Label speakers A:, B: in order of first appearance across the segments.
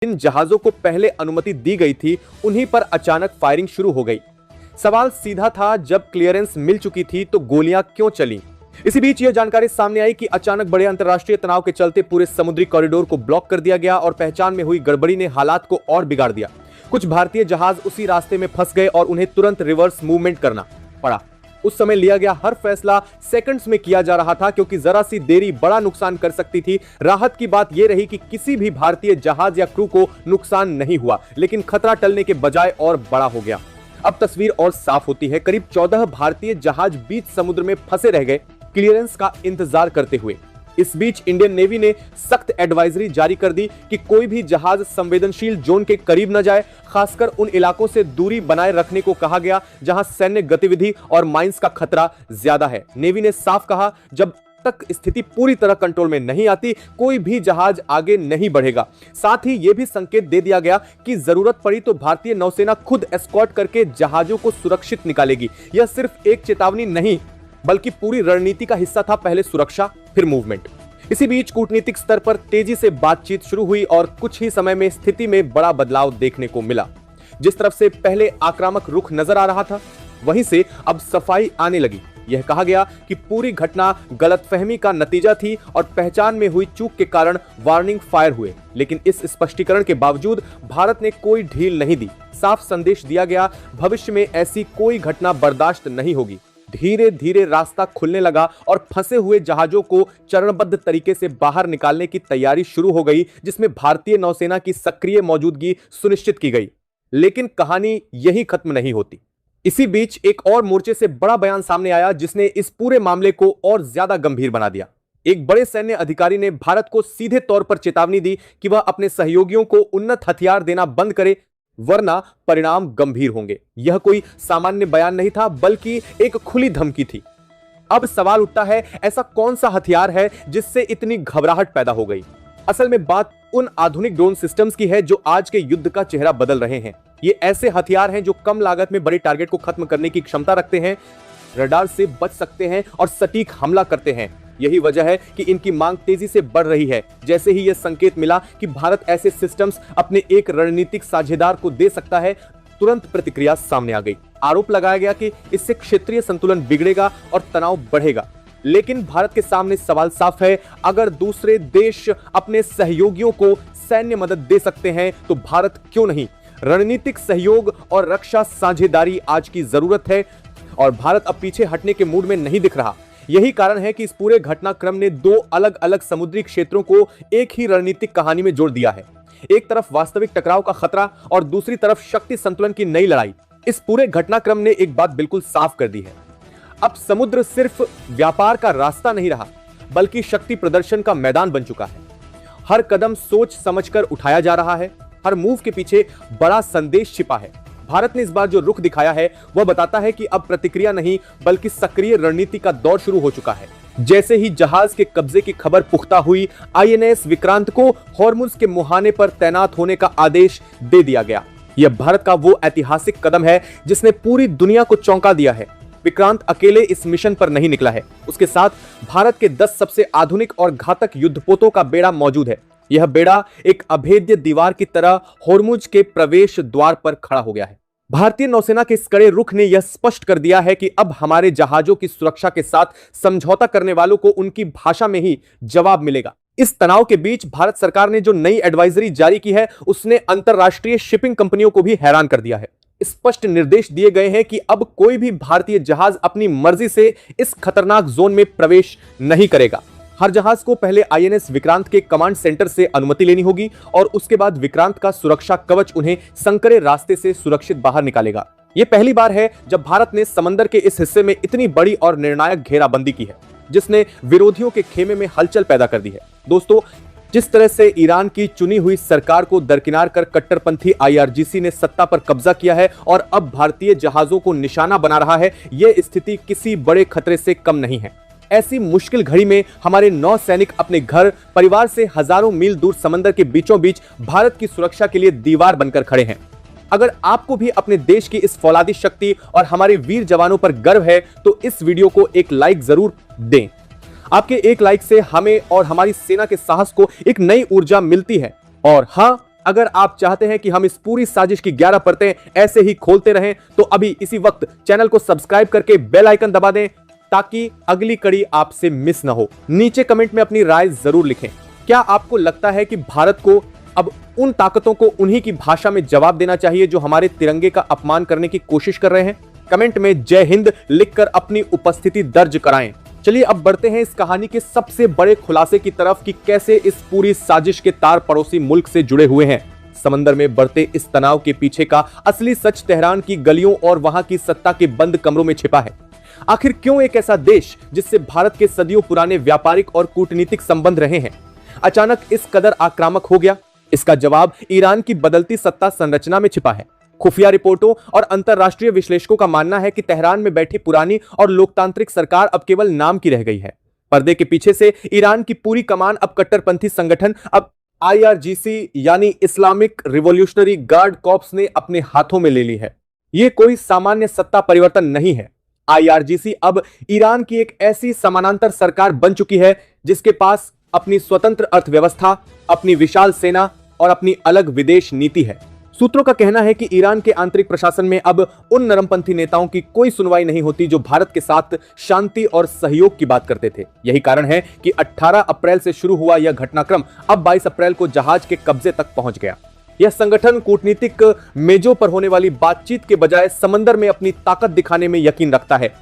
A: जिन जहाजों को पहले अनुमति दी गई थी उन्हीं पर अचानक फायरिंग शुरू हो गई। सवाल सीधा था, जब क्लियरेंस मिल चुकी थी तो गोलियां क्यों चली? इसी बीच यह जानकारी सामने आई कि अचानक बड़े अंतर्राष्ट्रीय तनाव के चलते पूरे समुद्री कॉरिडोर को ब्लॉक कर दिया गया और पहचान में हुई गड़बड़ी ने हालात को और बिगाड़ दिया। कुछ भारतीय जहाज उसी रास्ते में फंस गए और उन्हें तुरंत रिवर्स मूवमेंट करना पड़ा। उस समय लिया गया हर फैसला सेकंड्स में किया जा रहा था, क्योंकि जरा सी देरी बड़ा नुकसान कर सकती थी। राहत की बात यह रही कि किसी भी भारतीय जहाज या क्रू को नुकसान नहीं हुआ, लेकिन खतरा टलने के बजाय और बड़ा हो गया। अब तस्वीर और साफ होती है। करीब 14 भारतीय जहाज बीच समुद्र में फंसे रह गए, क्लियरेंस का इंतजार करते हुए। इस बीच इंडियन नेवी ने सख्त एडवाइजरी जारी कर दी कि कोई भी जहाज संवेदनशील जोन के करीब न जाए। खासकर उन इलाकों से दूरी बनाए रखने को कहा गया जहां सैन्य गतिविधि और माइंस का खतरा ज्यादा है। नेवी ने साफ कहा, जब तक स्थिति पूरी तरह कंट्रोल में नहीं आती, कोई भी जहाज आगे नहीं बढ़ेगा। साथ ही यह भी संकेत दे दिया गया कि जरूरत पड़ी तो भारतीय नौसेना खुद एस्कॉर्ट करके जहाजों को सुरक्षित निकालेगी। यह सिर्फ एक चेतावनी नहीं, बल्कि पूरी रणनीति का हिस्सा था। पहले सुरक्षा, फिर मूवमेंट। इसी बीच कूटनीतिक स्तर पर तेजी से बातचीत शुरू हुई और कुछ ही समय में स्थिति में बड़ा बदलाव देखने को मिला। जिस तरफ से पहले आक्रामक रुख नजर आ रहा था, वहीं से अब सफाई आने लगी। यह कहा गया कि पूरी घटना गलतफहमी का नतीजा थी और पहचान में हुई चूक के कारण वार्निंग फायर हुए। लेकिन इस स्पष्टीकरण के बावजूद भारत ने कोई ढील नहीं दी। साफ संदेश दिया गया, भविष्य में ऐसी कोई घटना बर्दाश्त नहीं होगी। धीरे धीरे रास्ता खुलने लगा और फंसे हुए जहाजों को चरणबद्ध तरीके से बाहर निकालने की तैयारी शुरू हो गई, जिसमें भारतीय नौसेना की सक्रिय मौजूदगी सुनिश्चित की गई। लेकिन कहानी यही खत्म नहीं होती। इसी बीच एक और मोर्चे से बड़ा बयान सामने आया, जिसने इस पूरे मामले को और ज्यादा गंभीर बना दिया। एक बड़े सैन्य अधिकारी ने भारत को सीधे तौर पर चेतावनी दी कि वह अपने सहयोगियों को उन्नत हथियार देना बंद करे, वरना परिणाम गंभीर होंगे। यह कोई सामान्य बयान नहीं था, बल्कि एक खुली धमकी थी। अब सवाल उठता है, ऐसा कौन सा हथियार है जिससे इतनी घबराहट पैदा हो गई? असल में बात उन आधुनिक ड्रोन सिस्टम्स की है जो आज के युद्ध का चेहरा बदल रहे हैं। ये ऐसे हथियार हैं जो कम लागत में बड़े टारगेट को खत्म करने की क्षमता रखते हैं, रडार से बच सकते हैं और सटीक हमला करते हैं। यही वजह है कि इनकी मांग तेजी से बढ़ रही है। जैसे ही यह संकेत मिला कि भारत ऐसे सिस्टम्स अपने एक रणनीतिक साझेदार को दे सकता है, तुरंत प्रतिक्रिया सामने आ गई। आरोप लगाया गया कि इससे क्षेत्रीय संतुलन बिगड़ेगा और तनाव बढ़ेगा। लेकिन भारत के सामने सवाल साफ है, अगर दूसरे देश अपने सहयोगियों को सैन्य मदद दे सकते हैं तो भारत क्यों नहीं? रणनीतिक सहयोग और रक्षा साझेदारी आज की जरूरत है और भारत अब पीछे हटने के मूड में नहीं दिख रहा। यही कारण है कि इस पूरे घटनाक्रम ने दो अलग अलग समुद्री क्षेत्रों को एक ही रणनीतिक कहानी में जोड़ दिया है। एक तरफ वास्तविक टकराव का खतरा और दूसरी तरफ शक्ति संतुलन की नई लड़ाई। इस पूरे घटनाक्रम ने एक बात बिल्कुल साफ कर दी है, अब समुद्र सिर्फ व्यापार का रास्ता नहीं रहा, बल्कि शक्ति प्रदर्शन का मैदान बन चुका है। हर कदम सोच समझकर उठाया जा रहा है, हर मूव के पीछे बड़ा संदेश छिपा है। भारत ने इस बार जो रुख दिखाया है वह बताता है कि अब प्रतिक्रिया नहीं, बल्कि सक्रिय रणनीति का दौर शुरू हो चुका है। जैसे ही जहाज के कब्जे की खबर पुख्ता हुई, आईएनएस विक्रांत को हॉर्मुज के मुहाने पर तैनात होने का आदेश दे दिया गया। यह भारत का वो ऐतिहासिक कदम है जिसने पूरी दुनिया को चौंका दिया है। विक्रांत अकेले इस मिशन पर नहीं निकला है, उसके साथ भारत के 10 सबसे आधुनिक और घातक युद्धपोतों का बेड़ा मौजूद है। यह बेड़ा एक अभेद्य दीवार की तरह हॉर्मुज के प्रवेश द्वार पर खड़ा हो गया है। भारतीय नौसेना के इस कड़े रुख ने यह स्पष्ट कर दिया है कि अब हमारे जहाजों की सुरक्षा के साथ समझौता करने वालों को उनकी भाषा में ही जवाब मिलेगा। इस तनाव के बीच भारत सरकार ने जो नई एडवाइजरी जारी की है, उसने अंतरराष्ट्रीय शिपिंग कंपनियों को भी हैरान कर दिया है। स्पष्ट निर्देश दिए गए हैं कि अब कोई भी भारतीय जहाज अपनी मर्जी से इस खतरनाक जोन में प्रवेश नहीं करेगा। हर जहाज को पहले आईएनएस विक्रांत के कमांड सेंटर से अनुमति लेनी होगी और उसके बाद विक्रांत का सुरक्षा कवच उन्हें संकरे रास्ते से सुरक्षित बाहर निकालेगा। यह पहली बार है जब भारत ने समंदर के इस हिस्से में इतनी बड़ी और निर्णायक घेराबंदी की है, जिसने विरोधियों के खेमे में हलचल पैदा कर दी है। दोस्तों, जिस तरह से ईरान की चुनी हुई सरकार को दरकिनार कर कट्टरपंथी आईआरजीसी ने सत्ता पर कब्जा किया है और अब भारतीय जहाजों को निशाना बना रहा है, यह स्थिति किसी बड़े खतरे से कम नहीं है। ऐसी मुश्किल घड़ी में हमारे नौसैनिक अपने घर परिवार से हजारों मील दूर समंदर के बीचों बीच भारत की सुरक्षा के लिए दीवार बनकर खड़े हैं। अगर आपको भी अपने देश की इस फौलादी शक्ति और हमारे वीर जवानों पर गर्व है तो इस वीडियो को एक लाइक जरूर दें। आपके एक लाइक से हमें और हमारी सेना के साहस को एक नई ऊर्जा मिलती है और हाँ, अगर आप चाहते हैं कि हम इस पूरी साजिश की 11 परतें ऐसे ही खोलते रहें तो अभी इसी वक्त चैनल को सब्सक्राइब करके बेल आइकन दबा दें ताकि अगली कड़ी आपसे मिस ना हो। नीचे कमेंट में अपनी राय जरूर लिखें। क्या आपको लगता है कि भारत को अब उन ताकतों को उन्हीं की भाषा में जवाब देना चाहिए जो हमारे तिरंगे का अपमान करने की कोशिश कर रहे हैं? कमेंट में जय हिंद लिखकर अपनी उपस्थिति दर्ज कराएं। चलिए अब बढ़ते हैं इस कहानी के सबसे बड़े खुलासे की तरफ कि कैसे इस पूरी साजिश के तार पड़ोसी मुल्क से जुड़े हुए हैं। समंदर में बढ़ते इस तनाव के पीछे का असली सच तेहरान की गलियों और वहां की सत्ता के बंद कमरों में छिपा है। आखिर क्यों एक ऐसा देश जिससे भारत के सदियों पुराने व्यापारिक और कूटनीतिक संबंध रहे हैं अचानक इस कदर आक्रामक हो गया? इसका जवाब ईरान की बदलती सत्ता संरचना में छिपा है। खुफिया रिपोर्टों और अंतरराष्ट्रीय विश्लेषकों का मानना है कि तेहरान में बैठी पुरानी और लोकतांत्रिक सरकार अब केवल नाम की रह गई है। पर्दे के पीछे से ईरान की पूरी कमान अब कट्टरपंथी संगठन अब IRGC यानी इस्लामिक रिवॉल्यूशनरी गार्ड कॉर्प्स ने अपने हाथों में ले ली है। यह कोई सामान्य सत्ता परिवर्तन नहीं है। IRGC अब ईरान की एक ऐसी समानांतर सरकार बन चुकी है जिसके पास अपनी स्वतंत्र अर्थव्यवस्था, अपनी विशाल सेना और अपनी अलग विदेश नीति है। सूत्रों का कहना है कि ईरान के आंतरिक प्रशासन में अब उन नरमपंथी नेताओं की कोई सुनवाई नहीं होती जो भारत के साथ शांति और सहयोग की बात करते थे। यही कारण है कि 18 अप्रैल से शुरू हुआ यह घटनाक्रम अब 22 अप्रैल को जहाज के कब्जे तक पहुंच गया। यह संगठन कूटनीतिक मेजों पर होने वाली बातचीत के बजाय समंदर में अपनी ताकत दिखाने में यकीन रखता है।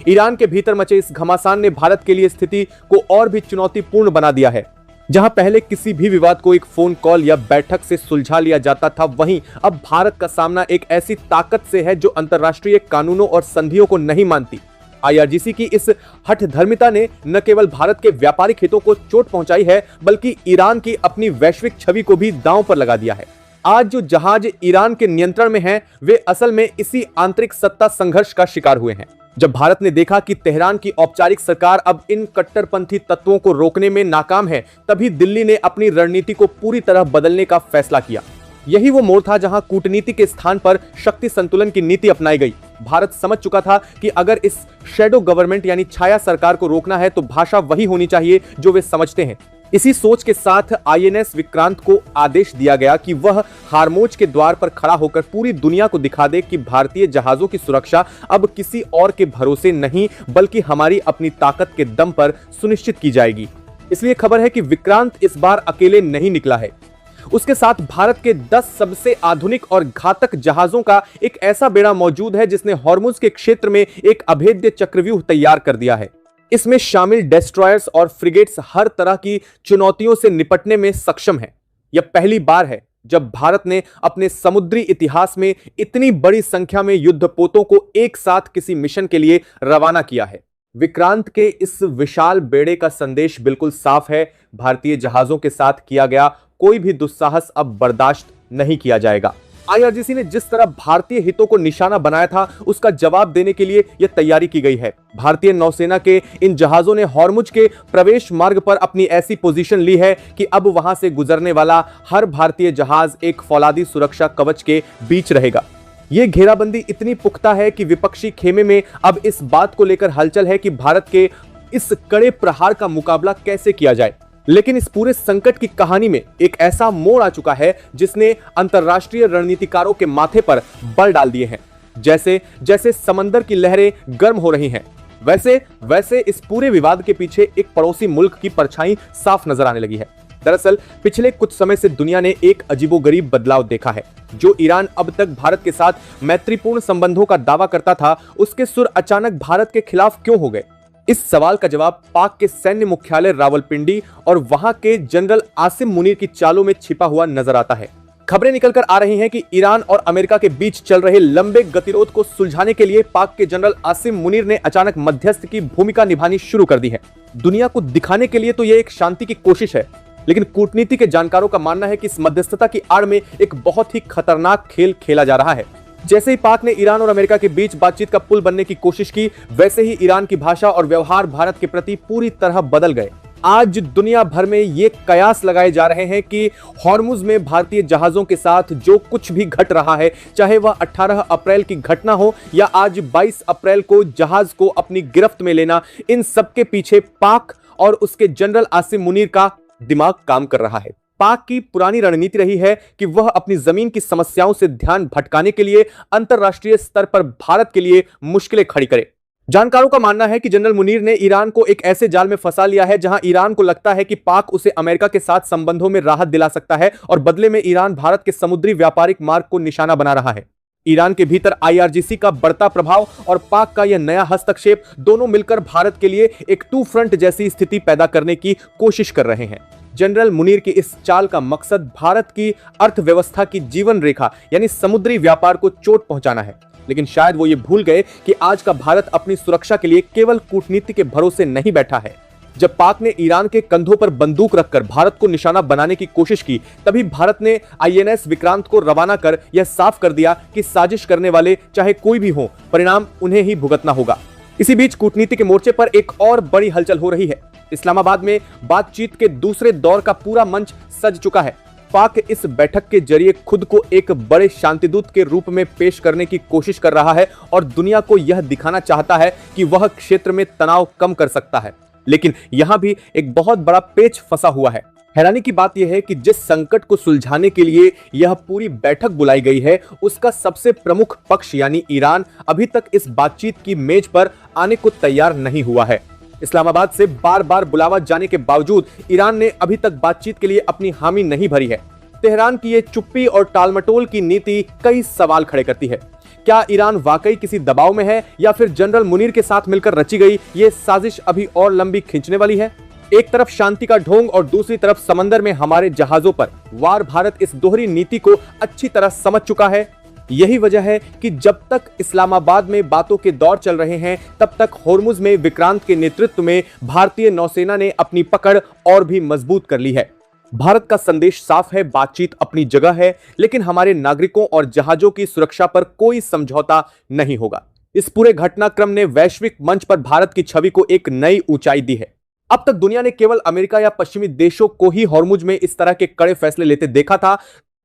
A: ईरान के भीतर मचे इस घमासान ने भारत के लिए स्थिति को और भी चुनौतीपूर्ण बना दिया है। जहां पहले किसी भी विवाद को एक फोन कॉल या बैठक से सुलझा लिया जाता था, वहीं अब भारत का सामना एक ऐसी ताकत से है जो अंतर्राष्ट्रीय कानूनों और संधियों को नहीं मानती। IRGC की इस हठधर्मिता ने न केवल भारत के व्यापारिक हितों को चोट पहुंचाई है बल्कि ईरान की अपनी वैश्विक छवि को भी दांव पर लगा दिया है। आज जो जहाज ईरान के नियंत्रण में हैं, वे असल में इसी आंतरिक सत्ता संघर्ष का शिकार हुए हैं। जब भारत ने देखा कि तेहरान की औपचारिक सरकार अब इन कट्टरपंथी तत्वों को रोकने में नाकाम है, तभी दिल्ली ने अपनी रणनीति को पूरी तरह बदलने का फैसला किया। यही वो मोड़ था जहां कूटनीति के स्थान पर शक्ति संतुलन की नीति अपनाई गई। भारत समझ चुका था कि अगर इस शैडो गवर्नमेंट यानी छाया सरकार को रोकना है तो भाषा वही होनी चाहिए जो वे समझते हैं। इसी सोच के साथ INS विक्रांत को आदेश दिया गया कि वह हार्मोज के द्वार पर खड़ा होकर पूरी दुनिया को दिखा दे कि भारतीय जहाजों की सुरक्षा अब किसी और के भरोसे नहीं बल्कि हमारी अपनी ताकत के दम पर सुनिश्चित की जाएगी। इसलिए खबर है कि विक्रांत इस बार अकेले नहीं निकला है। उसके साथ भारत के 10 सबसे आधुनिक और घातक जहाजों का एक ऐसा बेड़ा मौजूद है जिसने हॉर्मुज के क्षेत्र में एक अभेद्य चक्रव्यूह तैयार कर दिया है। इसमें शामिल डेस्ट्रॉयर्स और फ्रिगेट्स हर तरह की चुनौतियों से निपटने में सक्षम हैं। यह पहली बार है जब भारत ने अपने समुद्री इतिहास में इतनी बड़ी संख्या में युद्धपोतों को एक साथ किसी मिशन के लिए रवाना किया है। विक्रांत के इस विशाल बेड़े का संदेश बिल्कुल साफ है। भारतीय जहाजों के साथ किया गया कोई भी दुस्साहस अब बर्दाश्त नहीं किया जाएगा। IRGC ने जिस तरह भारतीय हितों को निशाना बनाया था, उसका जवाब देने के लिए यह तैयारी की गई है। भारतीय नौसेना के इन जहाजों ने हॉर्मुज के प्रवेश मार्ग पर अपनी ऐसी पोजीशन ली है कि अब वहां से गुजरने वाला हर भारतीय जहाज एक फौलादी सुरक्षा कवच के बीच रहेगा। यह घेराबंदी इतनी पुख्ता है कि विपक्षी खेमे में अब इस बात को लेकर हलचल है कि भारत के इस कड़े प्रहार का मुकाबला कैसे किया जाए। लेकिन इस पूरे संकट की कहानी में एक ऐसा मोड़ आ चुका है जिसने अंतरराष्ट्रीय रणनीतिकारों के माथे पर बल डाल दिए हैं। जैसे जैसे समंदर की लहरें गर्म हो रही हैं, वैसे वैसे इस पूरे विवाद के पीछे एक पड़ोसी मुल्क की परछाई साफ नजर आने लगी है। दरअसल पिछले कुछ समय से दुनिया ने एक अजीबोगरीब बदलाव देखा है। जो ईरान अब तक भारत के साथ मैत्रीपूर्ण संबंधों का दावा करता था, उसके सुर अचानक भारत के खिलाफ क्यों हो गए? इस सवाल का जवाब पाक के सैन्य मुख्यालय रावलपिंडी और वहां के जनरल आसिम मुनीर की चालों में छिपा हुआ नजर आता है। खबरें निकलकर आ रही हैं कि ईरान और अमेरिका के बीच चल रहे लंबे गतिरोध को सुलझाने के लिए पाक के जनरल आसिम मुनीर ने अचानक मध्यस्थ की भूमिका निभानी शुरू कर दी है। दुनिया को दिखाने के लिए तो यह एक शांति की कोशिश है, लेकिन कूटनीति के जानकारों का मानना है कि इस मध्यस्थता की आड़ में एक बहुत ही खतरनाक खेल खेला जा रहा है। जैसे ही पाक ने ईरान और अमेरिका के बीच बातचीत का पुल बनने की कोशिश की, वैसे ही ईरान की भाषा और व्यवहार भारत के प्रति पूरी तरह बदल गए। आज दुनिया भर में ये कयास लगाए जा रहे हैं कि हॉर्मुज में भारतीय जहाजों के साथ जो कुछ भी घट रहा है, चाहे वह 18 अप्रैल की घटना हो या आज 22 अप्रैल को जहाज को अपनी गिरफ्त में लेना, इन सब के पीछे पाक और उसके जनरल आसिम मुनीर का दिमाग काम कर रहा है। पाक की पुरानी रणनीति रही है कि वह अपनी जमीन की समस्याओं से ध्यान भटकाने के लिए अंतरराष्ट्रीय स्तर पर भारत के लिए मुश्किलें खड़ी करे। जानकारों का मानना है कि जनरल मुनीर ने ईरान को एक ऐसे जाल में फंसा लिया है जहां ईरान को लगता है कि पाक उसे अमेरिका के साथ संबंधों में राहत दिला सकता है और बदले में ईरान भारत के समुद्री व्यापारिक मार्ग को निशाना बना रहा है। ईरान के भीतर आईआरजीसी का बढ़ता प्रभाव और पाक का यह नया हस्तक्षेप दोनों मिलकर भारत के लिए एक टू फ्रंट जैसी स्थिति पैदा करने की कोशिश कर रहे हैं। जनरल मुनीर की इस चाल का मकसद भारत की अर्थव्यवस्था की जीवन रेखा यानी समुद्री व्यापार को चोट पहुंचाना है, लेकिन शायद वो ये भूल गए कि आज का भारत अपनी सुरक्षा के लिए केवल कूटनीति के भरोसे नहीं बैठा है। जब पाक ने ईरान के कंधों पर बंदूक रखकर भारत को निशाना बनाने की कोशिश की, तभी भारत ने आईएनएस विक्रांत को रवाना कर यह साफ कर दिया कि साजिश करने वाले चाहे कोई भी हो, परिणाम उन्हें ही भुगतना होगा। इसी बीच कूटनीति के मोर्चे पर एक और बड़ी हलचल हो रही है। इस्लामाबाद में बातचीत के दूसरे दौर का पूरा मंच सज चुका है। पाक इस बैठक के जरिए खुद को एक बड़े शांतिदूत के रूप में पेश करने की कोशिश कर रहा है और दुनिया को यह दिखाना चाहता है कि वह क्षेत्र में तनाव कम कर सकता है। लेकिन यहां भी एक बहुत बड़ा पेच फंसा हुआ है। हैरानी की बात यह है कि जिस संकट को सुलझाने के लिए यह पूरी बैठक बुलाई गई है, उसका सबसे प्रमुख पक्ष यानी ईरान अभी तक इस बातचीत की मेज पर आने को तैयार नहीं हुआ है। इस्लामाबाद से बार बार बुलावा जाने के बावजूद ईरान ने अभी तक बातचीत के लिए अपनी हामी नहीं भरी है। तेहरान की ये चुप्पी और टालमटोल की नीति कई सवाल खड़े करती है। क्या ईरान वाकई किसी दबाव में है या फिर जनरल मुनीर के साथ मिलकर रची गई ये साजिश अभी और लंबी खींचने वाली है? एक तरफ शांति का ढोंग और दूसरी तरफ समंदर में हमारे जहाजों पर वार। भारत इस दोहरी नीति को अच्छी तरह समझ चुका है। यही वजह है कि जब तक इस्लामाबाद में बातों के दौर चल रहे हैं, तब तक होर्मुज में विक्रांत के नेतृत्व में भारतीय नौसेना ने अपनी पकड़ और भी मजबूत कर ली है। भारत का संदेश साफ है, बातचीत अपनी जगह है, लेकिन हमारे नागरिकों और जहाजों की सुरक्षा पर कोई समझौता नहीं होगा। इस पूरे घटनाक्रम ने वैश्विक मंच पर भारत की छवि को एक नई ऊंचाई दी है। अब तक दुनिया ने केवल अमेरिका या पश्चिमी देशों को ही होर्मुज में इस तरह के कड़े फैसले लेते देखा था,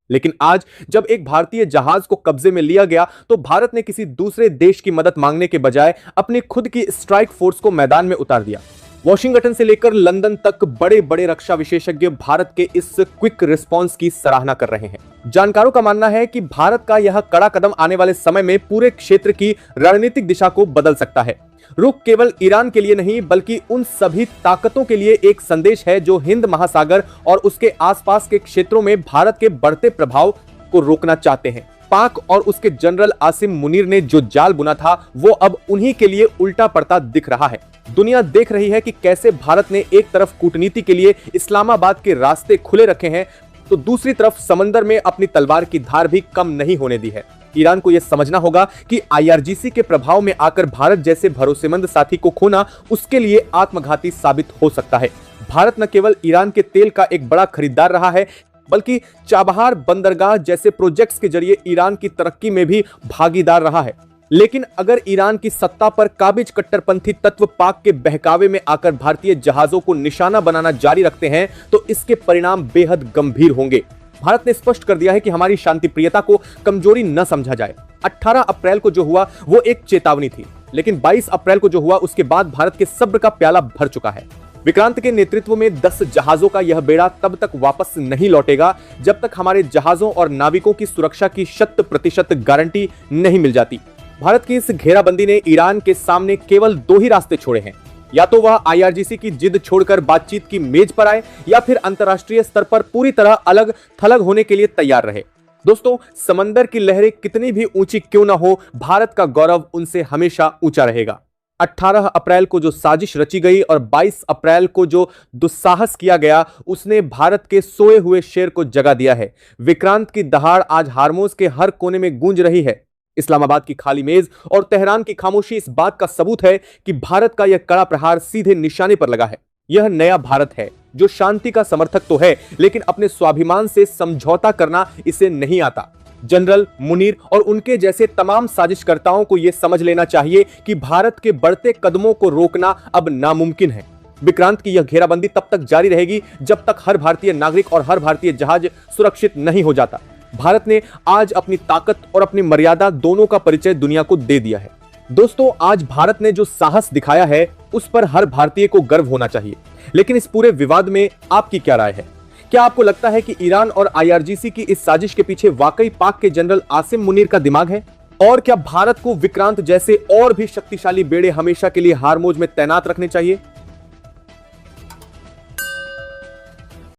A: लेकिन आज जब एक भारतीय जहाज को कब्जे में लिया गया तो भारत ने किसी दूसरे देश की मदद मांगने के बजाय अपनी खुद की स्ट्राइक फोर्स को मैदान में उतार दिया। वॉशिंगटन से लेकर लंदन तक बड़े बड़े रक्षा विशेषज्ञ भारत के इस क्विक रिस्पांस की सराहना कर रहे हैं। जानकारों का मानना है कि भारत का यह कड़ा कदम आने वाले समय में पूरे क्षेत्र की रणनीतिक दिशा को बदल सकता है। रुख केवल ईरान के लिए नहीं बल्कि उन सभी ताकतों के लिए एक संदेश है जो हिंद महासागर और उसके आसपास के क्षेत्रों में भारत के बढ़ते प्रभाव को रोकना चाहते हैं। पाक और उसके जनरल आसिम मुनीर ने जो जाल बुना था वो अब उन्हीं के लिए उल्टा पड़ता दिख रहा है। दुनिया देख रही है कि कैसे भारत ने एक तरफ कूटनीति के लिए इस्लामाबाद के रास्ते खुले रखे हैं तो दूसरी तरफ समंदर में अपनी तलवार की धार भी कम नहीं होने दी है। ईरान को यह समझना होगा कि आईआरजीसी के प्रभाव में आकर भारत जैसे भरोसेमंद साथी को खोना उसके लिए आत्मघाती साबित हो सकता है। भारत न केवल ईरान के तेल का एक बड़ा खरीदार रहा है बल्कि चाबहार बंदरगाह जैसे प्रोजेक्ट्स के जरिए ईरान की तरक्की में भी भागीदार रहा है। लेकिन अगर ईरान की सत्ता पर काबिज कट्टरपंथी तत्व पाक के बहकावे में आकर भारतीय जहाजों को निशाना बनाना जारी रखते हैं तो इसके परिणाम बेहद गंभीर होंगे। भारत ने स्पष्ट कर दिया है कि हमारी शांति प्रियता को कमजोरी न समझा जाए। 18 अप्रैल को जो हुआ वो एक चेतावनी थी, लेकिन 22 अप्रैल को जो हुआ उसके बाद भारत के सब्र का प्याला भर चुका है। विक्रांत के नेतृत्व में 10 जहाजों का यह बेड़ा तब तक वापस नहीं लौटेगा जब तक हमारे जहाजों और नाविकों की सुरक्षा की 100% गारंटी नहीं मिल जाती। भारत की इस घेराबंदी ने ईरान के सामने केवल 2 ही रास्ते छोड़े हैं, या तो वह आईआरजीसी की जिद छोड़कर बातचीत की मेज पर आए या फिर अंतर्राष्ट्रीय स्तर पर पूरी तरह अलग थलग होने के लिए तैयार रहे। दोस्तों, समंदर की लहरें कितनी भी ऊंची क्यों ना हो, भारत का गौरव उनसे हमेशा ऊंचा रहेगा। 18 अप्रैल को जो साजिश रची गई और 22 अप्रैल को जो दुस्साहस किया गया उसने भारत के सोए हुए शेर को जगा दिया है। विक्रांत की दहाड़ आज हार्मोज के हर कोने में गूंज रही है। इस्लामाबाद की खाली मेज और तेहरान की खामोशी इस बात का सबूत है कि भारत का यह कड़ा प्रहार सीधे निशाने पर लगा है। यह नया भारत है जो शांति का समर्थक तो है, लेकिन अपने स्वाभिमान से समझौता करना इसे नहीं आता। जनरल मुनीर और उनके जैसे तमाम साजिशकर्ताओं को यह समझ लेना चाहिए कि भारत के बढ़ते कदमों को रोकना अब नामुमकिन है। विक्रांत की यह घेराबंदी तब तक जारी रहेगी जब तक हर भारतीय नागरिक और हर भारतीय जहाज सुरक्षित नहीं हो जाता। भारत ने आज अपनी ताकत और अपनी मर्यादा दोनों का परिचय दुनिया को दे दिया है। दोस्तों, आज भारत ने जो साहस दिखाया है उस पर हर भारतीय को गर्व होना चाहिए। लेकिन इस पूरे विवाद में आपकी क्या राय है? क्या आपको लगता है कि ईरान और आईआरजीसी की इस साजिश के पीछे वाकई पाक के जनरल आसिम मुनीर का दिमाग है? और क्या भारत को विक्रांत जैसे और भी शक्तिशाली बेड़े हमेशा के लिए हारमोज में तैनात रखने चाहिए?